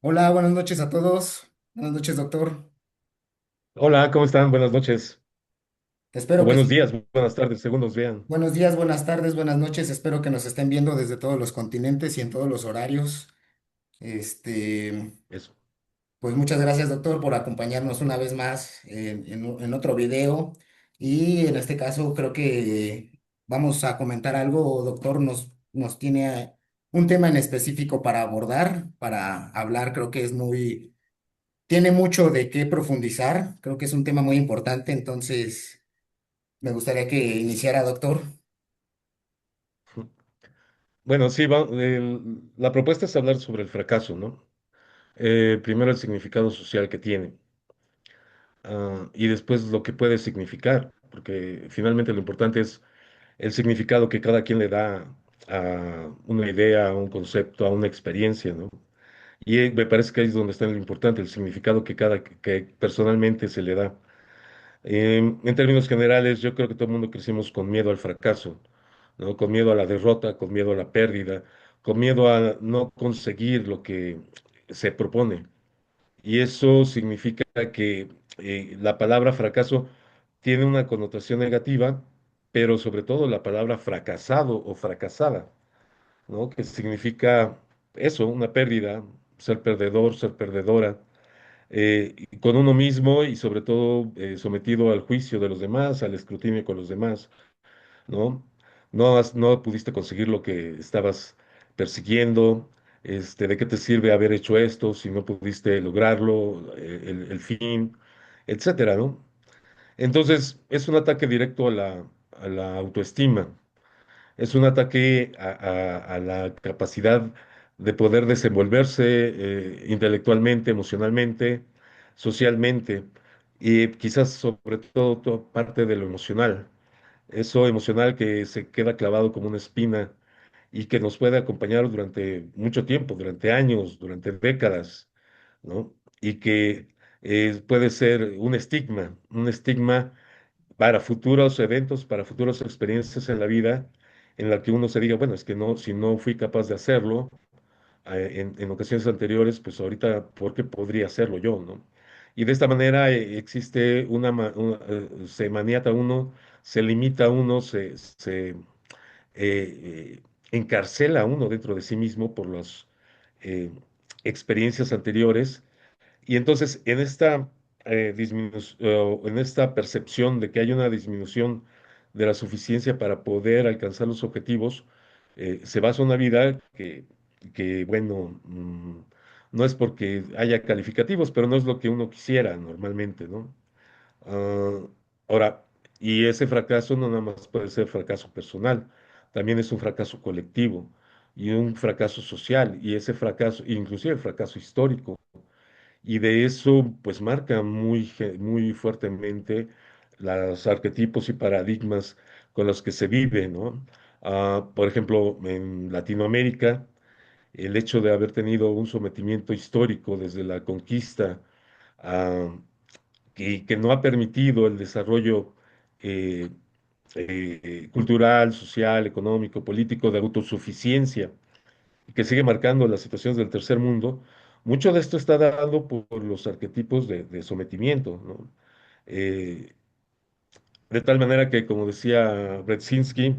Hola, buenas noches a todos. Buenas noches, doctor. Hola, ¿cómo están? Buenas noches. O Espero que buenos sí. días, buenas tardes, según nos vean. Buenos días, buenas tardes, buenas noches. Espero que nos estén viendo desde todos los continentes y en todos los horarios. Este, Eso. pues muchas gracias, doctor, por acompañarnos una vez más en otro video. Y en este caso creo que vamos a comentar algo, doctor. Nos tiene un tema en específico para abordar, para hablar. Creo que tiene mucho de qué profundizar. Creo que es un tema muy importante, entonces me gustaría que iniciara, doctor. Bueno, sí, la propuesta es hablar sobre el fracaso, ¿no? Primero el significado social que tiene, y después lo que puede significar, porque finalmente lo importante es el significado que cada quien le da a una idea, a un concepto, a una experiencia, ¿no? Y me parece que ahí es donde está lo importante, el significado que personalmente se le da. En términos generales, yo creo que todo el mundo crecimos con miedo al fracaso, ¿no? Con miedo a la derrota, con miedo a la pérdida, con miedo a no conseguir lo que se propone. Y eso significa que la palabra fracaso tiene una connotación negativa, pero sobre todo la palabra fracasado o fracasada, ¿no? Que significa eso, una pérdida, ser perdedor, ser perdedora, y con uno mismo y sobre todo sometido al juicio de los demás, al escrutinio con los demás, ¿no? No pudiste conseguir lo que estabas persiguiendo. ¿De qué te sirve haber hecho esto si no pudiste lograrlo, el fin, etcétera, ¿no? Entonces, es un ataque directo a la autoestima, es un ataque a la capacidad de poder desenvolverse intelectualmente, emocionalmente, socialmente, y quizás sobre todo, parte de lo emocional. Eso emocional que se queda clavado como una espina y que nos puede acompañar durante mucho tiempo, durante años, durante décadas, ¿no? Y que puede ser un estigma para futuros eventos, para futuras experiencias en la vida, en la que uno se diga, bueno, es que no, si no fui capaz de hacerlo en ocasiones anteriores, pues ahorita, ¿por qué podría hacerlo yo, no? Y de esta manera existe se maniata uno, se limita uno, encarcela uno dentro de sí mismo por las experiencias anteriores y entonces, en esta percepción de que hay una disminución de la suficiencia para poder alcanzar los objetivos, se basa una vida bueno, no es porque haya calificativos, pero no es lo que uno quisiera normalmente, ¿no? Ah, ahora, y ese fracaso no nada más puede ser fracaso personal, también es un fracaso colectivo y un fracaso social, y ese fracaso, inclusive el fracaso histórico. Y de eso, pues marca muy fuertemente los arquetipos y paradigmas con los que se vive, ¿no? Por ejemplo, en Latinoamérica, el hecho de haber tenido un sometimiento histórico desde la conquista, ah, que no ha permitido el desarrollo eh, cultural, social, económico, político, de autosuficiencia y que sigue marcando las situaciones del tercer mundo, mucho de esto está dado por los arquetipos de sometimiento, ¿no? Eh, de tal manera que, como decía Brzezinski,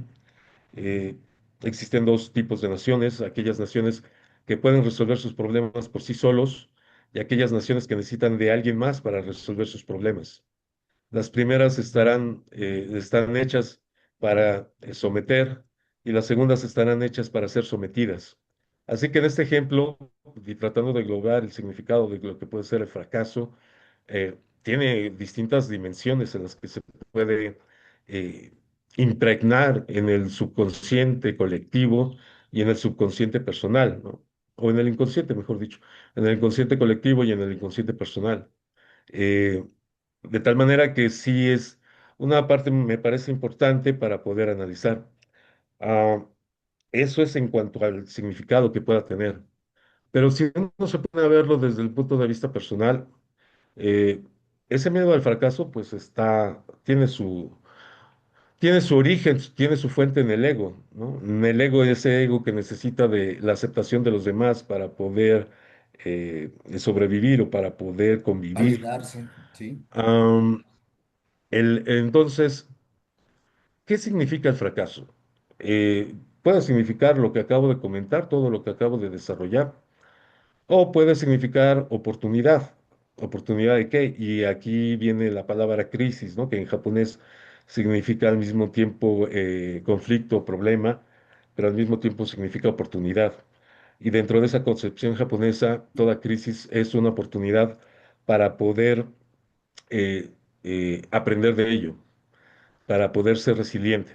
eh, existen dos tipos de naciones, aquellas naciones que pueden resolver sus problemas por sí solos y aquellas naciones que necesitan de alguien más para resolver sus problemas. Las primeras están hechas para someter y las segundas estarán hechas para ser sometidas. Así que en este ejemplo, y tratando de globar el significado de lo que puede ser el fracaso, tiene distintas dimensiones en las que se puede eh, impregnar en el subconsciente colectivo y en el subconsciente personal, ¿no? O en el inconsciente, mejor dicho, en el inconsciente colectivo y en el inconsciente personal. Eh, de tal manera que sí es una parte, me parece importante para poder analizar. Ah, eso es en cuanto al significado que pueda tener. Pero si uno se pone a verlo desde el punto de vista personal, eh, ese miedo al fracaso, pues tiene su origen, tiene su fuente en el ego, ¿no? En el ego, ese ego que necesita de la aceptación de los demás para poder sobrevivir o para poder convivir. Validarse, sí. Am, entonces, ¿qué significa el fracaso? Puede significar lo que acabo de comentar, todo lo que acabo de desarrollar, o puede significar oportunidad. ¿Oportunidad de qué? Y aquí viene la palabra crisis, ¿no? Que en japonés significa al mismo tiempo conflicto, problema, pero al mismo tiempo significa oportunidad. Y dentro de esa concepción japonesa, toda crisis es una oportunidad para poder eh, aprender de ello, para poder ser resiliente.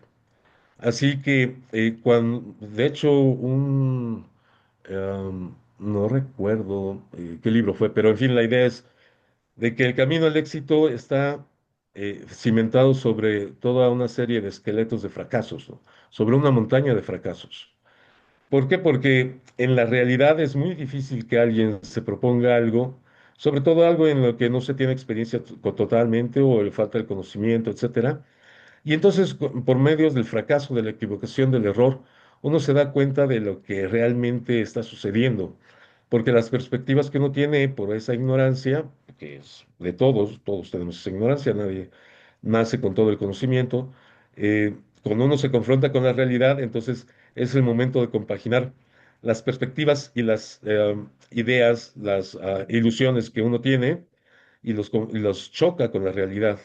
Así que, de hecho, no recuerdo qué libro fue, pero en fin, la idea es de que el camino al éxito está cimentado sobre toda una serie de esqueletos de fracasos, ¿no? Sobre una montaña de fracasos. ¿Por qué? Porque en la realidad es muy difícil que alguien se proponga algo, sobre todo algo en lo que no se tiene experiencia totalmente o le falta el conocimiento, etcétera, y entonces, por medios del fracaso, de la equivocación, del error, uno se da cuenta de lo que realmente está sucediendo. Porque las perspectivas que uno tiene por esa ignorancia, que es de todos, todos tenemos esa ignorancia, nadie nace con todo el conocimiento, cuando uno se confronta con la realidad, entonces es el momento de compaginar las perspectivas y las ideas, las ilusiones que uno tiene y los choca con la realidad.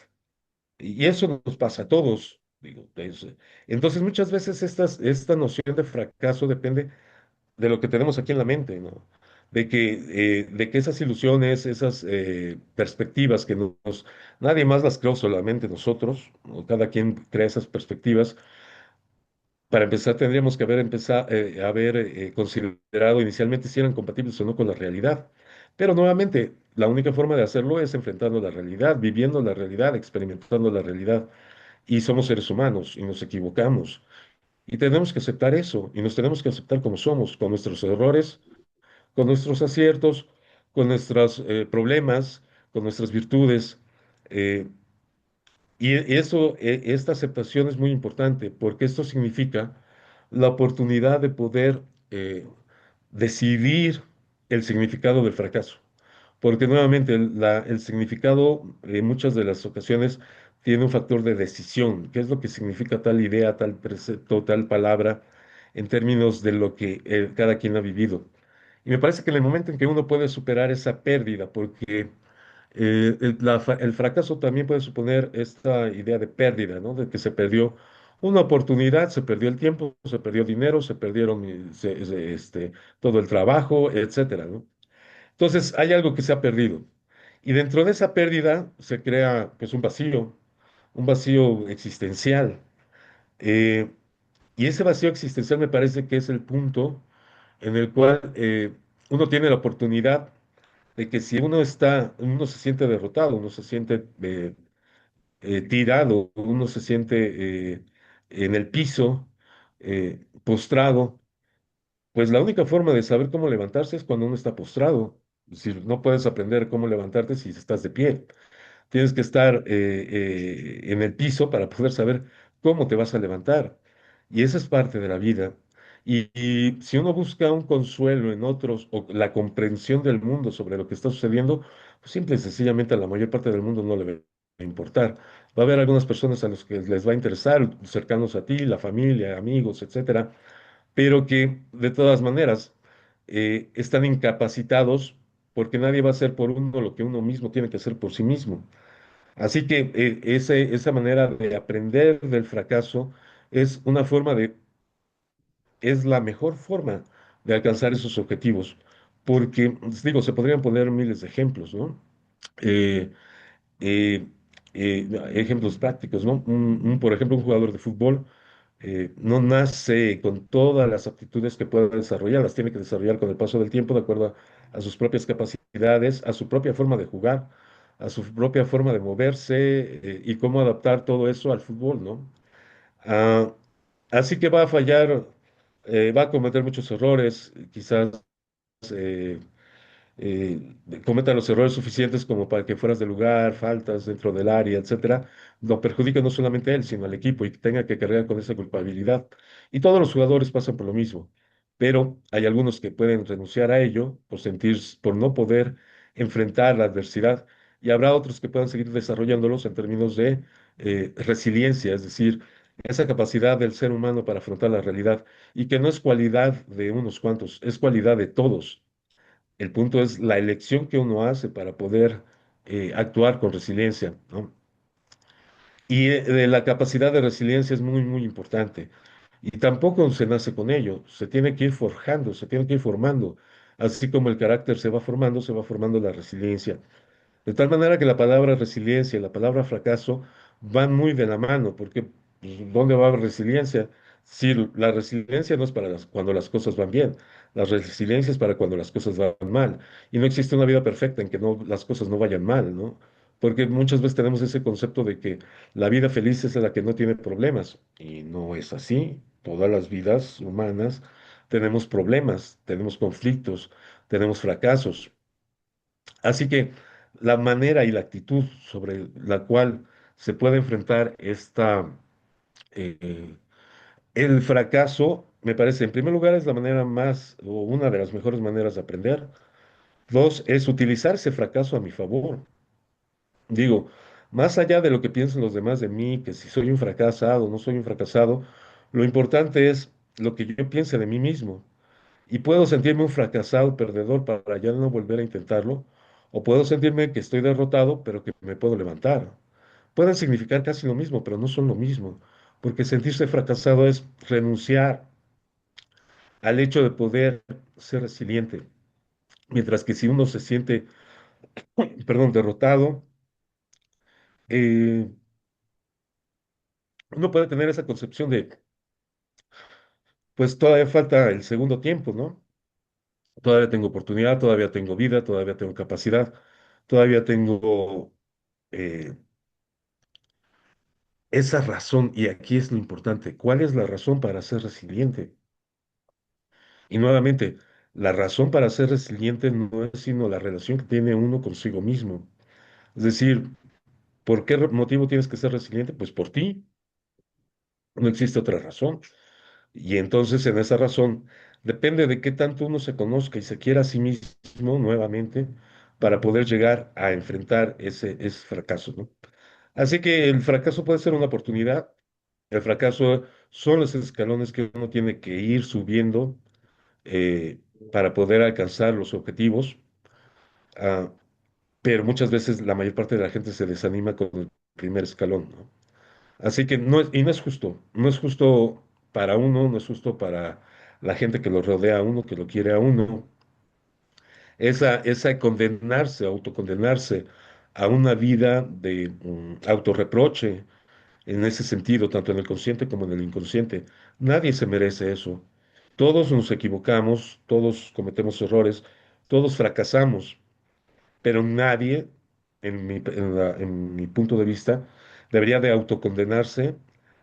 Y eso nos pasa a todos. Digo, entonces, muchas veces esta noción de fracaso depende de lo que tenemos aquí en la mente, ¿no? De que esas ilusiones, esas perspectivas que nadie más las creó, solamente nosotros, ¿no? Cada quien crea esas perspectivas. Para empezar, tendríamos que haber considerado inicialmente si eran compatibles o no con la realidad. Pero nuevamente, la única forma de hacerlo es enfrentando la realidad, viviendo la realidad, experimentando la realidad. Y somos seres humanos y nos equivocamos. Y tenemos que aceptar eso. Y nos tenemos que aceptar como somos, con nuestros errores, con nuestros aciertos, con nuestros problemas, con nuestras virtudes. eh, esta aceptación es muy importante porque esto significa la oportunidad de poder eh, decidir el significado del fracaso. Porque nuevamente el significado en muchas de las ocasiones tiene un factor de decisión. ¿Qué es lo que significa tal idea, tal precepto, tal palabra en términos de lo que cada quien ha vivido? Y me parece que en el momento en que uno puede superar esa pérdida, porque el fracaso también puede suponer esta idea de pérdida, ¿no? De que se perdió una oportunidad, se perdió el tiempo, se perdió dinero, se perdieron todo el trabajo, etcétera, ¿no? Entonces, hay algo que se ha perdido. Y dentro de esa pérdida se crea pues un vacío existencial. Eh, y ese vacío existencial me parece que es el punto en el cual uno tiene la oportunidad de que si uno se siente derrotado, uno se siente tirado, uno se siente en el piso, postrado, pues la única forma de saber cómo levantarse es cuando uno está postrado. Es decir, no puedes aprender cómo levantarte si estás de pie. Tienes que estar en el piso para poder saber cómo te vas a levantar. Y esa es parte de la vida. Y si uno busca un consuelo en otros o la comprensión del mundo sobre lo que está sucediendo, pues simple y sencillamente a la mayor parte del mundo no le va a importar. Va a haber algunas personas a las que les va a interesar, cercanos a ti, la familia, amigos, etcétera, pero que de todas maneras están incapacitados porque nadie va a hacer por uno lo que uno mismo tiene que hacer por sí mismo. Así que esa manera de aprender del fracaso es una es la mejor forma de alcanzar esos objetivos, porque, digo, se podrían poner miles de ejemplos, ¿no? Eh, eh, Ejemplos prácticos, ¿no? Por ejemplo, un jugador de fútbol no nace con todas las aptitudes que pueda desarrollar, las tiene que desarrollar con el paso del tiempo de acuerdo a sus propias capacidades, a su propia forma de jugar, a su propia forma de moverse y cómo adaptar todo eso al fútbol, ¿no? Ah, Así que va a fallar, va a cometer muchos errores, quizás eh, cometa los errores suficientes como para que fueras de lugar, faltas dentro del área, etcétera, lo perjudica no solamente a él, sino al equipo y que tenga que cargar con esa culpabilidad. Y todos los jugadores pasan por lo mismo. pero hay algunos que pueden renunciar a ello por no poder enfrentar la adversidad, y habrá otros que puedan seguir desarrollándolos en términos de resiliencia, es decir, esa capacidad del ser humano para afrontar la realidad, y que no es cualidad de unos cuantos, es cualidad de todos. El punto es la elección que uno hace para poder actuar con resiliencia, ¿no? Y la capacidad de resiliencia es muy, muy importante. Y tampoco se nace con ello, se tiene que ir forjando, se tiene que ir formando. Así como el carácter se va formando la resiliencia. De tal manera que la palabra resiliencia y la palabra fracaso van muy de la mano, porque pues, ¿dónde va a haber resiliencia? Si la resiliencia no es para cuando las cosas van bien, la resiliencia es para cuando las cosas van mal. Y no existe una vida perfecta en que las cosas no vayan mal, ¿no? Porque muchas veces tenemos ese concepto de que la vida feliz es la que no tiene problemas, y no es así. Todas las vidas humanas tenemos problemas, tenemos conflictos, tenemos fracasos. Así que la manera y la actitud sobre la cual se puede enfrentar eh, el fracaso, me parece, en primer lugar, es la manera más o una de las mejores maneras de aprender. Dos, es utilizar ese fracaso a mi favor. Digo, más allá de lo que piensen los demás de mí, que si soy un fracasado o no soy un fracasado, lo importante es lo que yo piense de mí mismo. Y puedo sentirme un fracasado, perdedor, para ya no volver a intentarlo, o puedo sentirme que estoy derrotado, pero que me puedo levantar. Pueden significar casi lo mismo, pero no son lo mismo, porque sentirse fracasado es renunciar al hecho de poder ser resiliente, mientras que si uno se siente, perdón, derrotado, eh, uno puede tener esa concepción de, pues todavía falta el segundo tiempo, ¿no? Todavía tengo oportunidad, todavía tengo vida, todavía tengo capacidad, todavía tengo eh, esa razón, y aquí es lo importante, ¿cuál es la razón para ser resiliente? Y nuevamente, la razón para ser resiliente no es sino la relación que tiene uno consigo mismo. Es decir, ¿por qué motivo tienes que ser resiliente? Pues por ti, no existe otra razón. Y entonces en esa razón depende de qué tanto uno se conozca y se quiera a sí mismo nuevamente para poder llegar a enfrentar ese fracaso, ¿no? Así que el fracaso puede ser una oportunidad. El fracaso son los escalones que uno tiene que ir subiendo para poder alcanzar los objetivos, ah, pero muchas veces la mayor parte de la gente se desanima con el primer escalón, ¿no? Así que no es justo, no es justo para uno, no es justo para la gente que lo rodea a uno, que lo quiere a uno, esa condenarse, autocondenarse a una vida de autorreproche en ese sentido, tanto en el consciente como en el inconsciente. Nadie se merece eso. Todos nos equivocamos, todos cometemos errores, todos fracasamos, pero nadie, en mi punto de vista, debería de autocondenarse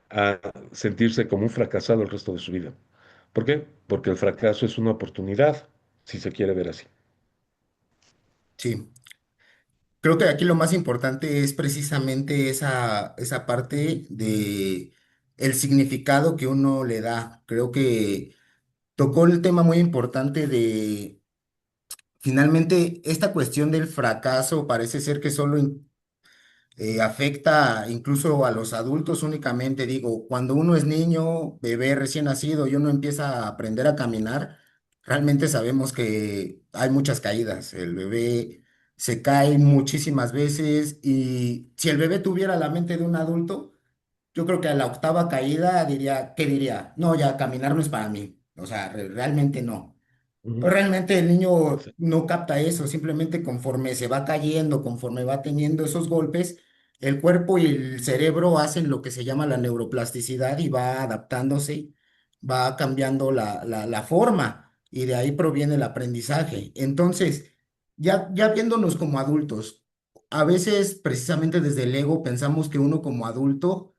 a sentirse como un fracasado el resto de su vida. ¿Por qué? Porque el fracaso es una oportunidad, si se quiere ver así. Sí, creo que aquí lo más importante es precisamente esa parte de el significado que uno le da. Creo que tocó el tema muy importante de finalmente esta cuestión del fracaso parece ser que solo afecta incluso a los adultos únicamente. Digo, cuando uno es niño, bebé recién nacido y uno empieza a aprender a caminar, realmente sabemos que hay muchas caídas. El bebé se cae muchísimas veces y si el bebé tuviera la mente de un adulto, yo creo que a la octava caída diría, ¿qué diría? No, ya caminar no es para mí. O sea, realmente no. Ujú. Pues realmente el niño Sí. no capta eso, simplemente conforme se va cayendo, conforme va teniendo esos golpes, el cuerpo y el cerebro hacen lo que se llama la neuroplasticidad y va adaptándose, va cambiando la forma y de ahí proviene el aprendizaje. Entonces, ya viéndonos como adultos, a veces precisamente desde el ego pensamos que uno como adulto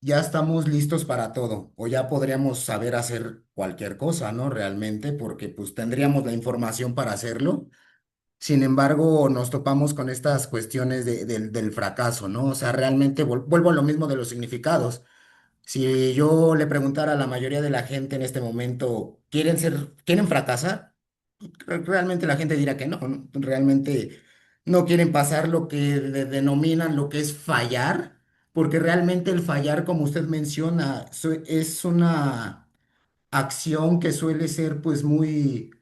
ya estamos listos para todo o ya podríamos saber hacer cualquier cosa, ¿no? Realmente, porque pues tendríamos la información para hacerlo. Sin embargo, nos topamos con estas cuestiones del fracaso, ¿no? O sea, realmente vuelvo a lo mismo de los significados. Si yo le preguntara a la mayoría de la gente en este momento, quieren fracasar? Realmente la gente dirá que no, ¿no? Realmente no quieren pasar lo que denominan lo que es fallar, porque realmente el fallar, como usted menciona, es una acción que suele ser pues muy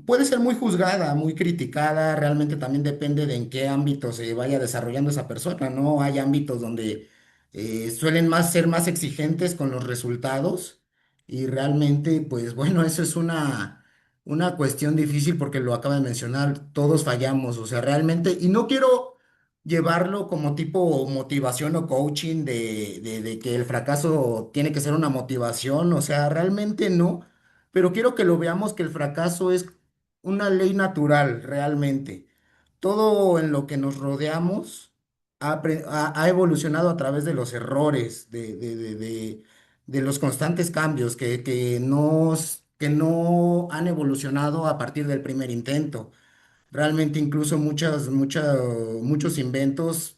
puede ser muy juzgada, muy criticada, realmente también depende de en qué ámbito se vaya desarrollando esa persona, ¿no? Hay ámbitos donde suelen ser más exigentes con los resultados y realmente, pues bueno, eso es una cuestión difícil porque lo acaba de mencionar, todos fallamos, o sea, realmente, y no quiero llevarlo como tipo motivación o coaching de que el fracaso tiene que ser una motivación, o sea, realmente no. Pero quiero que lo veamos que el fracaso es una ley natural realmente. Todo en lo que nos rodeamos ha evolucionado a través de los errores, de los constantes cambios que no han evolucionado a partir del primer intento. Realmente incluso muchos inventos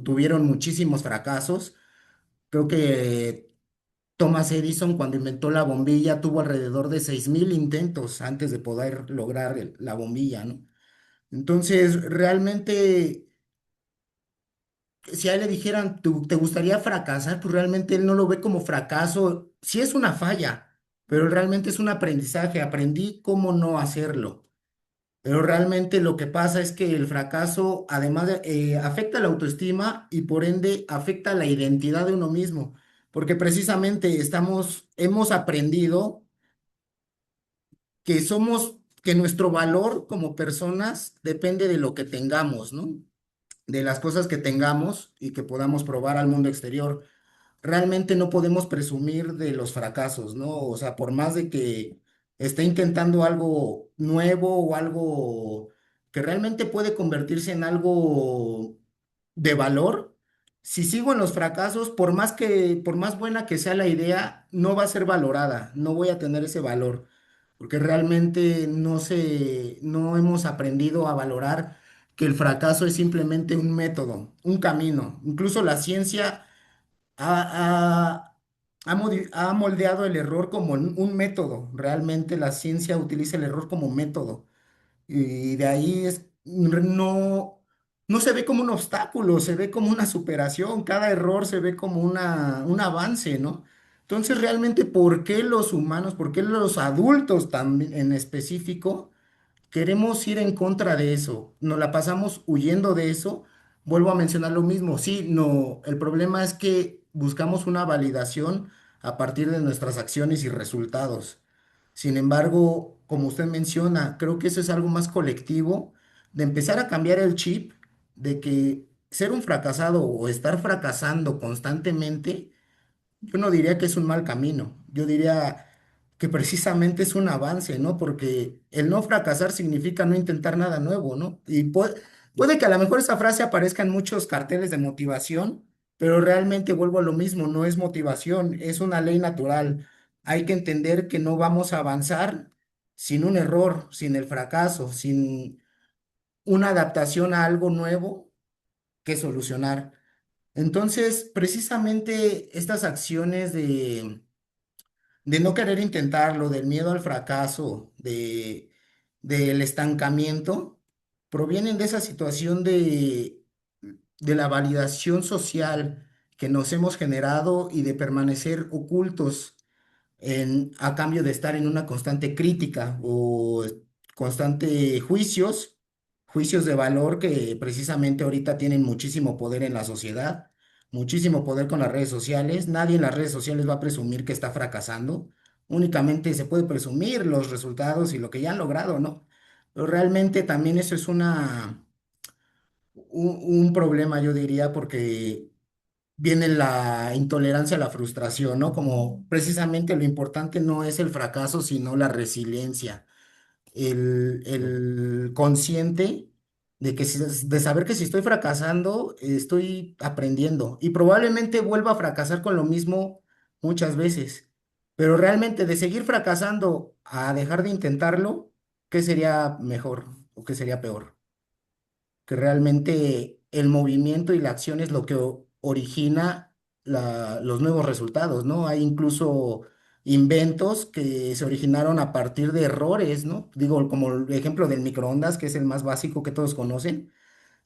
tuvieron muchísimos fracasos. Creo que Thomas Edison, cuando inventó la bombilla, tuvo alrededor de 6.000 intentos antes de poder lograr la bombilla, ¿no? Entonces, realmente, si a él le dijeran, ¿te gustaría fracasar? Pues realmente él no lo ve como fracaso. Sí es una falla, pero realmente es un aprendizaje. Aprendí cómo no hacerlo. Pero realmente lo que pasa es que el fracaso, además afecta la autoestima y por ende afecta la identidad de uno mismo, porque precisamente hemos aprendido que que nuestro valor como personas depende de lo que tengamos, ¿no? De las cosas que tengamos y que podamos probar al mundo exterior. Realmente no podemos presumir de los fracasos, ¿no? O sea, por más de que esté intentando algo nuevo o algo que realmente puede convertirse en algo de valor, si sigo en los fracasos, por más buena que sea la idea, no va a ser valorada, no voy a tener ese valor, porque realmente no hemos aprendido a valorar que el fracaso es simplemente un método, un camino. Incluso la ciencia ha moldeado el error como un método. Realmente la ciencia utiliza el error como método. Y de ahí no se ve como un obstáculo, se ve como una superación. Cada error se ve como un avance, ¿no? Entonces, realmente, ¿por qué los humanos, por qué los adultos también en específico? Queremos ir en contra de eso, nos la pasamos huyendo de eso. Vuelvo a mencionar lo mismo, sí, no, el problema es que buscamos una validación a partir de nuestras acciones y resultados. Sin embargo, como usted menciona, creo que eso es algo más colectivo, de empezar a cambiar el chip de que ser un fracasado o estar fracasando constantemente yo no diría que es un mal camino, yo diría que precisamente es un avance, ¿no? Porque el no fracasar significa no intentar nada nuevo, ¿no? Y puede que a lo mejor esa frase aparezca en muchos carteles de motivación, pero realmente vuelvo a lo mismo, no es motivación, es una ley natural. Hay que entender que no vamos a avanzar sin un error, sin el fracaso, sin una adaptación a algo nuevo que solucionar. Entonces, precisamente estas acciones de no querer intentarlo, del miedo al fracaso, del estancamiento, provienen de esa situación de la validación social que nos hemos generado y de permanecer ocultos a cambio de estar en una constante crítica o constante juicios de valor que precisamente ahorita tienen muchísimo poder en la sociedad, muchísimo poder con las redes sociales. Nadie en las redes sociales va a presumir que está fracasando, únicamente se puede presumir los resultados y lo que ya han logrado, ¿no? Pero realmente también eso es un problema, yo diría, porque viene la intolerancia a la frustración, ¿no? Como precisamente lo importante no es el fracaso, sino la resiliencia, el consciente de saber que si estoy fracasando, estoy aprendiendo y probablemente vuelva a fracasar con lo mismo muchas veces, pero realmente de seguir fracasando a dejar de intentarlo, ¿qué sería mejor o qué sería peor? Que realmente el movimiento y la acción es lo que origina los nuevos resultados, ¿no? Hay incluso inventos que se originaron a partir de errores, ¿no? Digo, como el ejemplo del microondas, que es el más básico que todos conocen.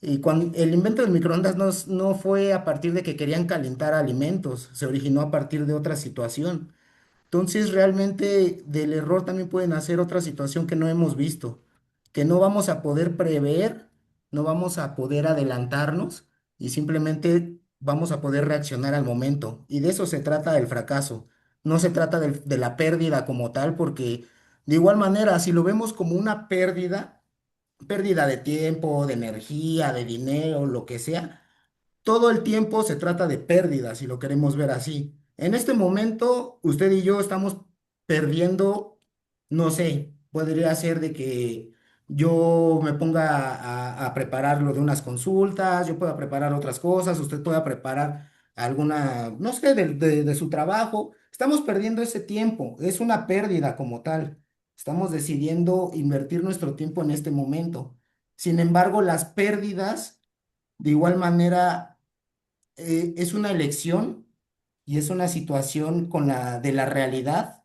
Y cuando el invento del microondas no fue a partir de que querían calentar alimentos, se originó a partir de otra situación. Entonces, realmente del error también pueden hacer otra situación que no hemos visto, que no vamos a poder prever, no vamos a poder adelantarnos y simplemente vamos a poder reaccionar al momento. Y de eso se trata el fracaso. No se trata de la pérdida como tal, porque de igual manera, si lo vemos como una pérdida de tiempo, de energía, de dinero, lo que sea, todo el tiempo se trata de pérdidas, si lo queremos ver así. En este momento, usted y yo estamos perdiendo, no sé, podría ser de que yo me ponga a preparar lo de unas consultas, yo pueda preparar otras cosas, usted pueda preparar alguna, no sé, de su trabajo. Estamos perdiendo ese tiempo, es una pérdida como tal. Estamos decidiendo invertir nuestro tiempo en este momento. Sin embargo, las pérdidas, de igual manera, es una elección y es una situación de la realidad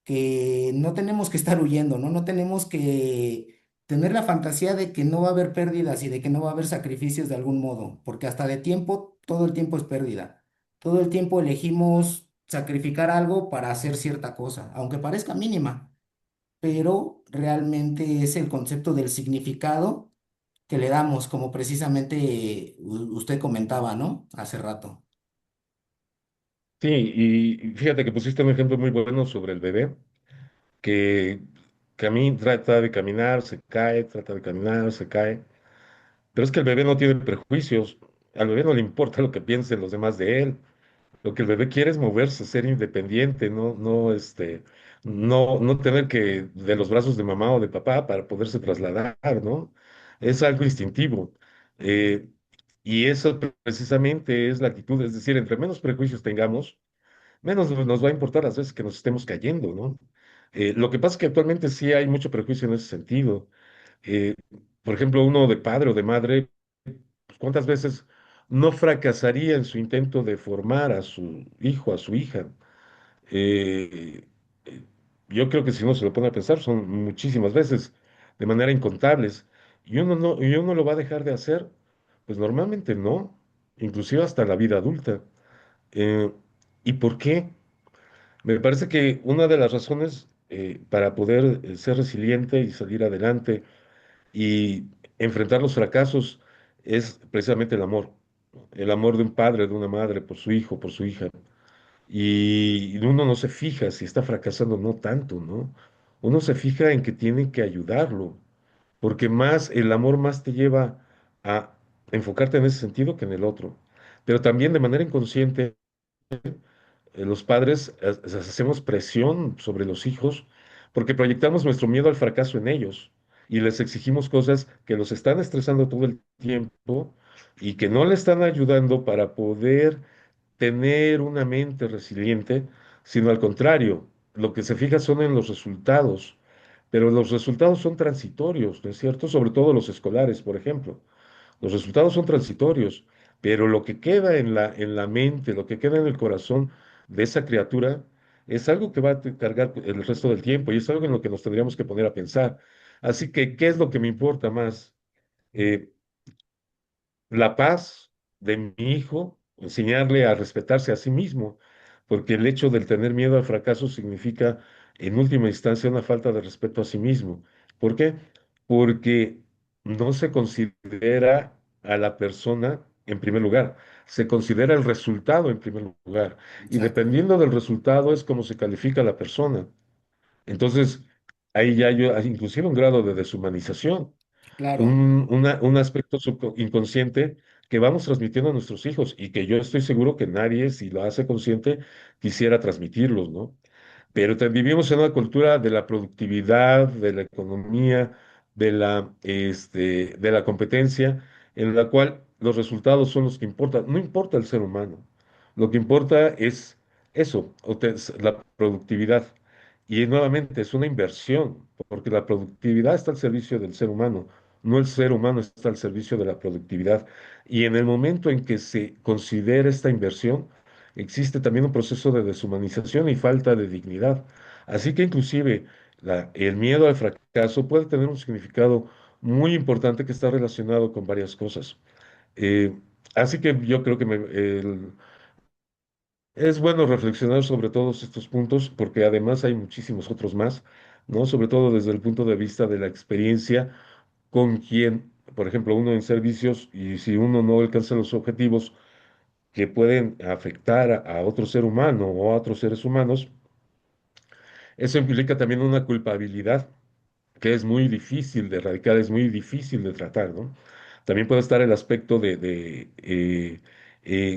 que no tenemos que estar huyendo, ¿no? No tenemos que tener la fantasía de que no va a haber pérdidas y de que no va a haber sacrificios de algún modo, porque hasta de tiempo, todo el tiempo es pérdida. Todo el tiempo elegimos sacrificar algo para hacer cierta cosa, aunque parezca mínima, pero realmente es el concepto del significado que le damos, como precisamente usted comentaba, ¿no? Hace rato. Sí, y fíjate que pusiste un ejemplo muy bueno sobre el bebé, que trata de caminar, se cae, trata de caminar, se cae. Pero es que el bebé no tiene prejuicios, al bebé no le importa lo que piensen los demás de él. Lo que el bebé quiere es moverse, ser independiente, no tener que de los brazos de mamá o de papá para poderse trasladar, ¿no? Es algo instintivo. Eh, y eso precisamente es la actitud, es decir, entre menos prejuicios tengamos, menos nos va a importar las veces que nos estemos cayendo, ¿no? Lo que pasa es que actualmente sí hay mucho prejuicio en ese sentido. Eh, por ejemplo, uno de padre o de madre, pues, ¿cuántas veces no fracasaría en su intento de formar a su hijo, a su hija? Eh, eh, yo creo que si uno se lo pone a pensar, son muchísimas veces, de manera incontables. Y uno lo va a dejar de hacer, pues normalmente no, inclusive hasta la vida adulta. Eh, ¿Y por qué? Me parece que una de las razones para poder ser resiliente y salir adelante y enfrentar los fracasos es precisamente el amor. El amor de un padre, de una madre por su hijo, por su hija. Y uno no se fija si está fracasando, no tanto, ¿no? Uno se fija en que tiene que ayudarlo, porque más el amor más te lleva a enfocarte en ese sentido que en el otro. Pero también de manera inconsciente los padres hacemos presión sobre los hijos porque proyectamos nuestro miedo al fracaso en ellos y les exigimos cosas que los están estresando todo el tiempo y que no le están ayudando para poder tener una mente resiliente, sino al contrario, lo que se fija son en los resultados, pero los resultados son transitorios, ¿no es cierto? Sobre todo los escolares, por ejemplo. Los resultados son transitorios, pero lo que queda en la mente, lo que queda en el corazón de esa criatura, es algo que va a cargar el resto del tiempo y es algo en lo que nos tendríamos que poner a pensar. Así que, ¿qué es lo que me importa más? Eh, la paz de mi hijo, enseñarle a respetarse a sí mismo, porque el hecho de tener miedo al fracaso significa, en última instancia, una falta de respeto a sí mismo. ¿Por qué? Porque no se considera a la persona en primer lugar, se considera el resultado en primer lugar, y Exacto. dependiendo del resultado es como se califica a la persona. Entonces, ahí ya hay inclusive un grado de deshumanización, Claro, un aspecto inconsciente que vamos transmitiendo a nuestros hijos y que yo estoy seguro que nadie, si lo hace consciente, quisiera transmitirlos, ¿no? Pero vivimos en una cultura de la productividad, de la economía, de la competencia, en la cual los resultados son los que importan. No importa el ser humano. Lo que importa es eso, es la productividad. Y nuevamente es una inversión, porque la productividad está al servicio del ser humano, no el ser humano está al servicio de la productividad. Y en el momento en que se considera esta inversión, existe también un proceso de deshumanización y falta de dignidad. Así que inclusive el miedo al fracaso puede tener un significado muy importante que está relacionado con varias cosas. Eh, Así que yo creo que es bueno reflexionar sobre todos estos puntos porque además hay muchísimos otros más, ¿no? Sobre todo desde el punto de vista de la experiencia con quien, por ejemplo, uno en servicios y si uno no alcanza los objetivos que pueden afectar a otro ser humano o a otros seres humanos, eso implica también una culpabilidad que es muy difícil de erradicar, es muy difícil de tratar, ¿no? También puede estar el aspecto de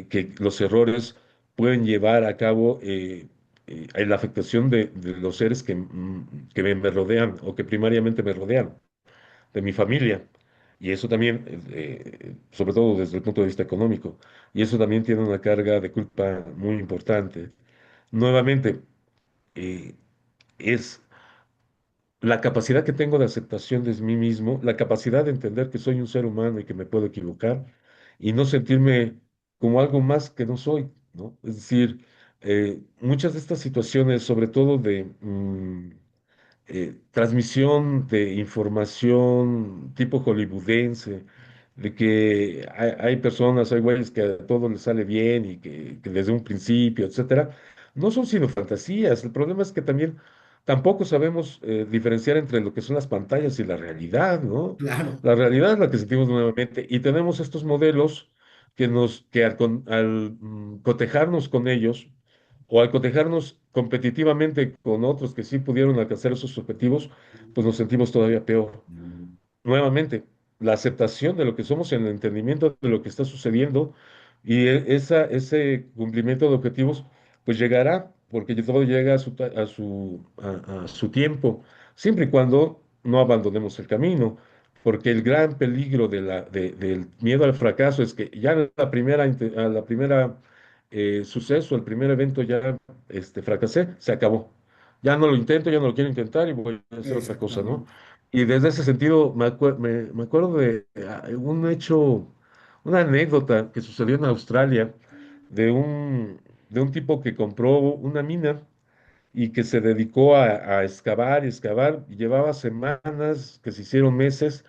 que los errores pueden llevar a cabo la afectación de los seres que me rodean o que primariamente me rodean, de mi familia. Y eso también, sobre todo desde el punto de vista económico, y eso también tiene una carga de culpa muy importante. Nuevamente, eh, es la capacidad que tengo de aceptación de mí mismo, la capacidad de entender que soy un ser humano y que me puedo equivocar y no sentirme como algo más que no soy, ¿no? Es decir, muchas de estas situaciones, sobre todo de transmisión de información tipo hollywoodense, de que hay personas, hay güeyes que a todo les sale bien y que desde un principio, etcétera, no son sino fantasías. El problema es que también tampoco sabemos diferenciar entre lo que son las pantallas y la realidad, ¿no? Claro, La realidad es la que sentimos nuevamente y tenemos estos modelos que al cotejarnos con ellos, o al cotejarnos competitivamente con otros que sí pudieron alcanzar esos objetivos, pues nos sentimos todavía peor. Nuevamente, la aceptación de lo que somos, el entendimiento de lo que está sucediendo y ese cumplimiento de objetivos, pues llegará, porque todo llega a su tiempo, siempre y cuando no abandonemos el camino. Porque el gran peligro del miedo al fracaso es que ya a la primera suceso, el primer evento ya fracasé, se acabó. Ya no lo intento, ya no lo quiero intentar y voy a hacer otra cosa, ¿no? exactamente. Y desde ese sentido me acuerdo de un hecho, una anécdota que sucedió en Australia de de un tipo que compró una mina y que se dedicó a excavar y excavar, y llevaba semanas, que se hicieron meses,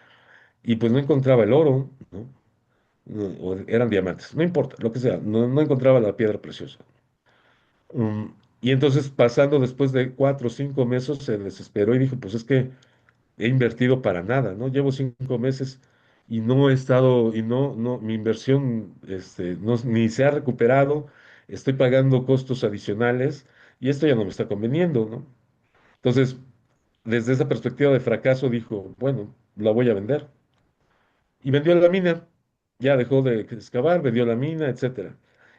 y pues no encontraba el oro, ¿no? O eran diamantes, no importa, lo que sea, no encontraba la piedra preciosa. Y entonces, pasando después de 4 o 5 meses, se desesperó y dijo, pues es que he invertido para nada, ¿no? Llevo 5 meses y no he estado, y mi inversión, ni se ha recuperado, estoy pagando costos adicionales y esto ya no me está conveniendo, ¿no? Entonces, desde esa perspectiva de fracaso, dijo, bueno, la voy a vender. Y vendió la mina, ya dejó de excavar, vendió la mina, etcétera.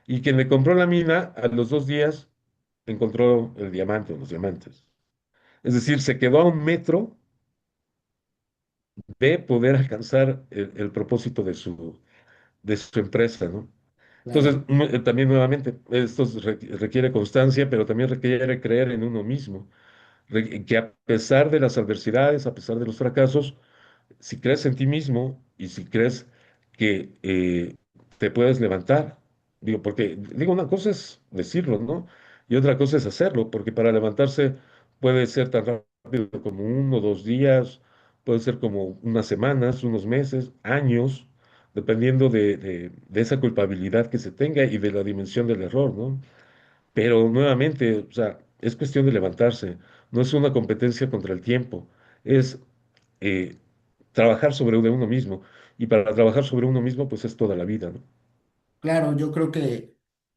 Y quien le compró la mina, a los 2 días encontró el diamante o los diamantes. Es decir, se quedó a un metro de poder alcanzar el propósito de su empresa, ¿no? Entonces, Claro. también nuevamente, esto requiere constancia, pero también requiere creer en uno mismo, que a pesar de las adversidades, a pesar de los fracasos, si crees en ti mismo y si crees que te puedes levantar, digo, porque digo, una cosa es decirlo, ¿no? Y otra cosa es hacerlo, porque para levantarse puede ser tan rápido como 1 o 2 días, puede ser como unas semanas, unos meses, años, dependiendo de esa culpabilidad que se tenga y de la dimensión del error, ¿no? Pero nuevamente, o sea, es cuestión de levantarse, no es una competencia contra el tiempo, es eh, trabajar sobre de uno mismo. Y para trabajar sobre uno mismo, pues es toda la vida, ¿no? Claro, yo creo que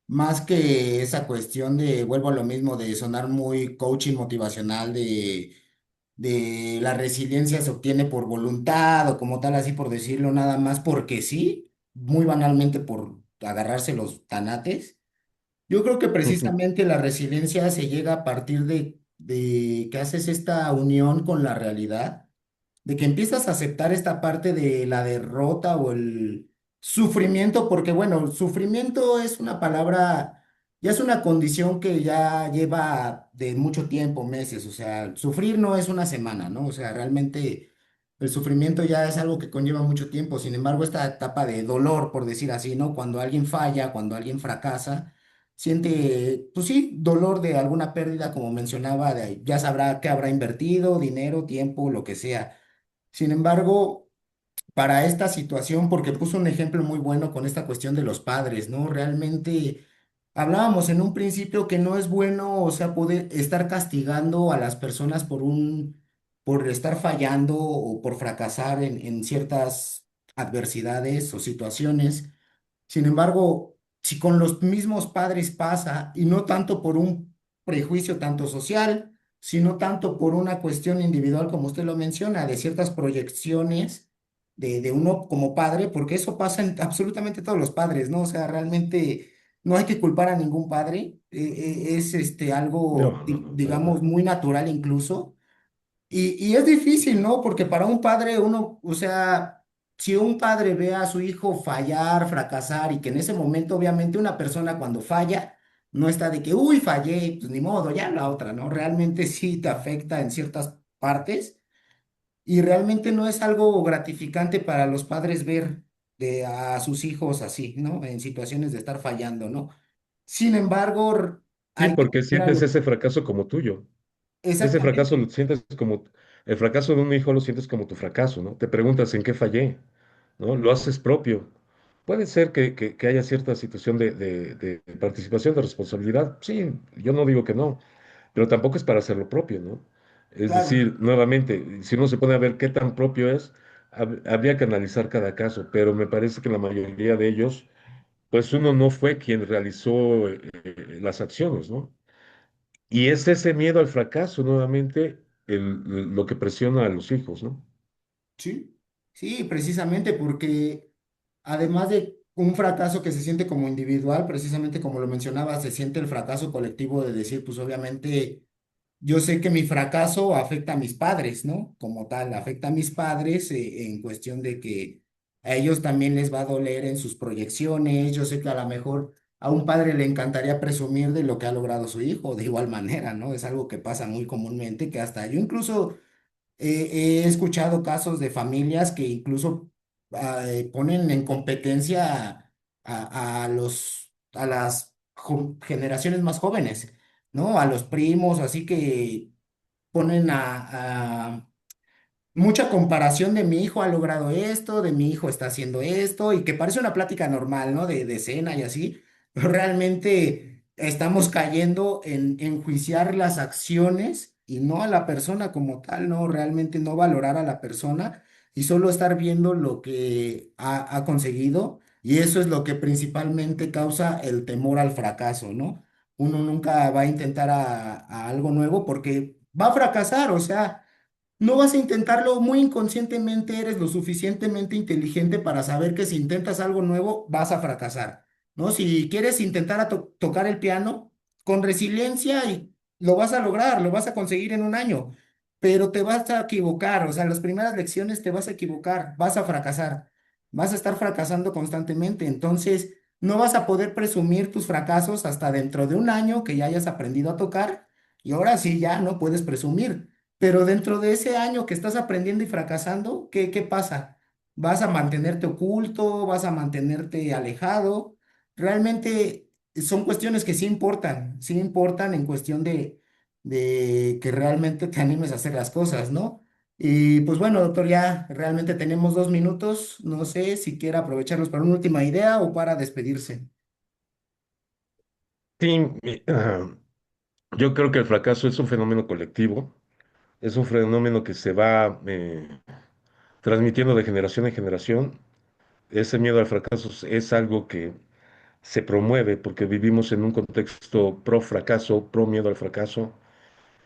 más que esa cuestión de, vuelvo a lo mismo, de sonar muy coaching motivacional, de la resiliencia se obtiene por voluntad o como tal, así por decirlo, nada más porque sí, muy banalmente por agarrarse los tanates. Yo creo que precisamente la resiliencia se llega a partir de que haces esta unión con la realidad, de que empiezas a aceptar esta parte de la derrota o el sufrimiento, porque bueno, sufrimiento es una palabra, ya es una condición que ya lleva de mucho tiempo, meses, o sea, sufrir no es una semana, ¿no? O sea, realmente el sufrimiento ya es algo que conlleva mucho tiempo, sin embargo, esta etapa de dolor, por decir así, ¿no? Cuando alguien falla, cuando alguien fracasa siente, pues sí, dolor de alguna pérdida, como mencionaba, ya sabrá que habrá invertido, dinero, tiempo, lo que sea. Sin embargo, para esta situación, porque puso un ejemplo muy bueno con esta cuestión de los padres, ¿no? Realmente hablábamos en un principio que no es bueno, o sea, poder estar castigando a las personas por estar fallando o por fracasar en ciertas adversidades o situaciones. Sin embargo, si con los mismos padres pasa, y no tanto por un prejuicio tanto social, sino tanto por una cuestión individual, como usted lo menciona, de ciertas proyecciones de uno como padre, porque eso pasa en absolutamente todos los padres, ¿no? O sea, realmente no hay que culpar a ningún padre, es algo, No, no, no, para digamos, nada. muy natural incluso. Y es difícil, ¿no? Porque para un padre, uno, o sea, si un padre ve a su hijo fallar, fracasar, y que en ese momento, obviamente, una persona cuando falla, no está de que, uy, fallé, pues ni modo, ya la otra, ¿no? Realmente sí te afecta en ciertas partes y realmente no es algo gratificante para los padres ver a sus hijos así, ¿no? En situaciones de estar fallando, ¿no? Sin embargo, Sí, hay que porque ver a sientes lo... ese fracaso como tuyo. Ese fracaso Exactamente, lo sientes como, el fracaso de un hijo lo sientes como tu fracaso, ¿no? Te preguntas en qué fallé, ¿no? Lo haces propio. Puede ser que haya cierta situación de participación, de responsabilidad. Sí, yo no digo que no, pero tampoco es para hacerlo propio, ¿no? Es claro. decir, nuevamente, si uno se pone a ver qué tan propio es, habría que analizar cada caso, pero me parece que la mayoría de ellos, pues uno no fue quien realizó las acciones, ¿no? Y es ese miedo al fracaso, nuevamente, lo que presiona a los hijos, ¿no? Sí, sí, precisamente porque además de un fracaso que se siente como individual, precisamente como lo mencionaba, se siente el fracaso colectivo de decir, pues obviamente yo sé que mi fracaso afecta a mis padres, ¿no? Como tal, afecta a mis padres en cuestión de que a ellos también les va a doler en sus proyecciones. Yo sé que a lo mejor a un padre le encantaría presumir de lo que ha logrado su hijo, de igual manera, ¿no? Es algo que pasa muy comúnmente, que hasta yo incluso he escuchado casos de familias que incluso ponen en competencia a las generaciones más jóvenes, ¿no? A los primos, así que ponen mucha comparación de mi hijo ha logrado esto, de mi hijo está haciendo esto, y que parece una plática normal, ¿no? De cena y así, pero realmente estamos cayendo en enjuiciar las acciones y no a la persona como tal, ¿no? Realmente no valorar a la persona y solo estar viendo lo que ha conseguido, y eso es lo que principalmente causa el temor al fracaso, ¿no? Uno nunca va a intentar a algo nuevo porque va a fracasar, o sea. No vas a intentarlo muy inconscientemente, eres lo suficientemente inteligente para saber que si intentas algo nuevo vas a fracasar, ¿no? Si quieres intentar tocar el piano, con resiliencia y lo vas a lograr, lo vas a conseguir en un año, pero te vas a equivocar, o sea, las primeras lecciones te vas a equivocar, vas a fracasar, vas a estar fracasando constantemente, entonces no vas a poder presumir tus fracasos hasta dentro de un año que ya hayas aprendido a tocar y ahora sí ya no puedes presumir. Pero dentro de ese año que estás aprendiendo y fracasando, ¿qué pasa? ¿Vas a mantenerte oculto? ¿Vas a mantenerte alejado? Realmente son cuestiones que sí importan en cuestión de que realmente te animes a hacer las cosas, ¿no? Y pues bueno, doctor, ya realmente tenemos 2 minutos. No sé si quiere aprovecharlos para una última idea o para despedirse. Sí, yo creo que el fracaso es un fenómeno colectivo, es un fenómeno que se va transmitiendo de generación en generación. Ese miedo al fracaso es algo que se promueve porque vivimos en un contexto pro fracaso, pro miedo al fracaso.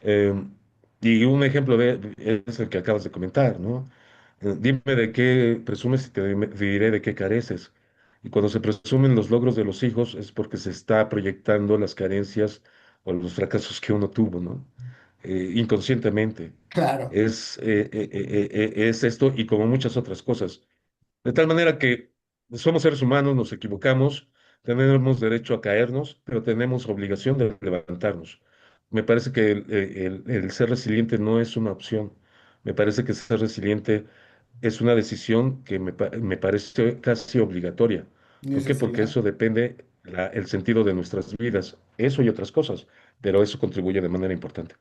Eh, y un ejemplo es el que acabas de comentar, ¿no? Dime de qué presumes y te diré de qué careces. Y cuando se presumen los logros de los hijos es porque se está proyectando las carencias o los fracasos que uno tuvo, ¿no? Inconscientemente. Claro, Es esto y como muchas otras cosas. De tal manera que somos seres humanos, nos equivocamos, tenemos derecho a caernos, pero tenemos obligación de levantarnos. Me parece que el ser resiliente no es una opción. Me parece que ser resiliente es una decisión que me parece casi obligatoria. ¿Por qué? Porque necesidad. eso depende. el sentido de nuestras vidas. Eso y otras cosas, pero eso contribuye de manera importante.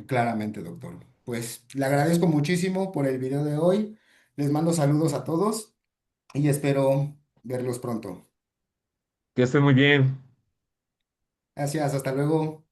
Claramente, doctor. Pues le agradezco muchísimo por el video de hoy. Les mando saludos a todos y espero verlos pronto. Que estén muy bien. Gracias, hasta luego.